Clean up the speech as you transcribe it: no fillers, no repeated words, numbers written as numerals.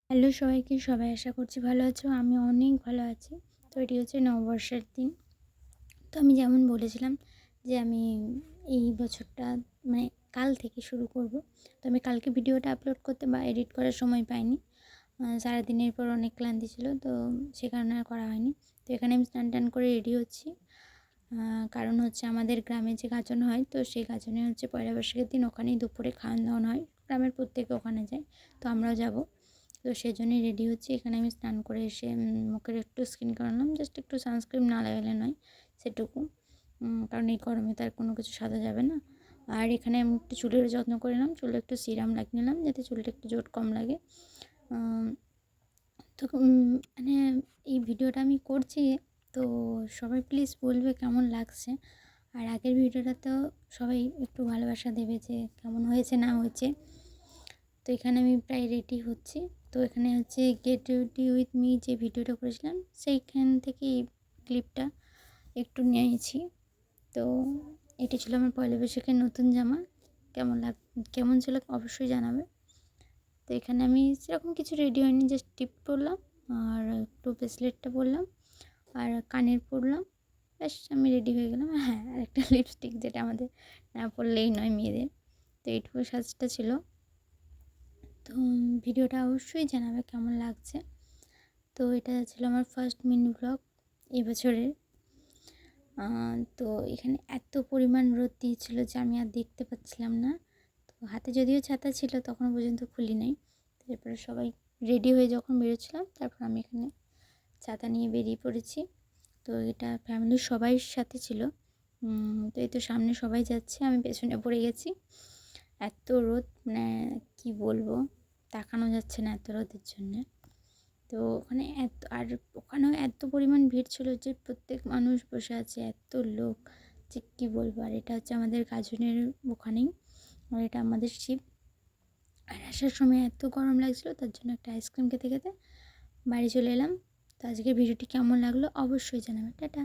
Hello সবাইকে, সবাই আশা করছি ভালো আছো। আমি অনেক ভালো আছি। তো এটি হচ্ছে নববর্ষের দিন। তো আমি যেমন বলেছিলাম যে আমি এই বছরটা মানে কাল থেকে শুরু করব। তো আমি কালকে ভিডিওটা আপলোড করতে বা এডিট করার সময় পাইনি। সারাদিনের পর অনেক ক্লান্তি ছিল, তো সে কারণে আর করা হয়নি। তো এখানে আমি স্নান টান করে রেডি হচ্ছি। কারণ হচ্ছে আমাদের গ্রামে যে গাজন হয়, তো সেই গাজনে হচ্ছে পয়লা বৈশাখের দিন ওখানেই দুপুরে খাওয়ান দাওয়ান হয়। গ্রামের প্রত্যেকে ওখানে যায়, তো আমরাও যাব। তো সেজন্যই রেডি হচ্ছি। এখানে আমি স্নান করে এসে মুখের একটু স্কিন করালাম, জাস্ট একটু সানস্ক্রিন না লাগালে নয় সেটুকু। কারণ এই গরমে তার কোনো কিছু সাদা যাবে না। আর এখানে আমি একটু চুলের যত্ন করে নিলাম, চুলে একটু সিরাম লাগিয়ে নিলাম যাতে চুলটা একটু জোট কম লাগে। তো মানে এই ভিডিওটা আমি করছি, তো সবাই প্লিজ বলবে কেমন লাগছে। আর আগের ভিডিওটা তো সবাই একটু ভালোবাসা দেবে যে কেমন হয়েছে না হয়েছে। তো এখানে আমি প্রায় রেডি হচ্ছি। তো এখানে হচ্ছে গেট রেডি উইথ মি যে ভিডিওটা করেছিলাম সেইখান থেকে এই ক্লিপটা একটু নিয়েছি। তো এটি ছিল আমার পয়লা বৈশাখের নতুন জামা। কেমন ছিল অবশ্যই জানাবে। তো এখানে আমি সেরকম কিছু রেডি হয়নি, জাস্ট টিপ পরলাম আর একটু ব্রেসলেটটা পরলাম আর কানের পরলাম, ব্যাস আমি রেডি হয়ে গেলাম। হ্যাঁ, আর একটা লিপস্টিক যেটা আমাদের না পরলেই নয় মেয়েদের। তো এইটুকু সাজটা ছিল। তো ভিডিওটা অবশ্যই জানাবে কেমন লাগছে। তো এটা ছিল আমার ফার্স্ট মিনি ব্লগ এবছরের। তো এখানে এত পরিমাণ রোদ দিয়েছিল যে আমি আর দেখতে পাচ্ছিলাম না। তো হাতে যদিও ছাতা ছিল তখনও পর্যন্ত খুলি নাই। তারপরে সবাই রেডি হয়ে যখন বেরোচ্ছিলাম, তারপর আমি এখানে ছাতা নিয়ে বেরিয়ে পড়েছি। তো এটা ফ্যামিলির সবাই সাথে ছিল। তো এই তো সামনে সবাই যাচ্ছে, আমি পেছনে পড়ে গেছি। এত রোদ, মানে কী বলবো, তাকানো যাচ্ছে না এত রোদের জন্যে। তো ওখানেও এত পরিমাণ ভিড় ছিল যে প্রত্যেক মানুষ বসে আছে, এত লোক যে কী বলবো। আর এটা হচ্ছে আমাদের গাজনের ওখানেই, আর এটা আমাদের শিব। আর আসার সময় এত গরম লাগছিলো, তার জন্য একটা আইসক্রিম খেতে খেতে বাড়ি চলে এলাম। তো আজকের ভিডিওটি কেমন লাগলো অবশ্যই জানাবে। টাটা।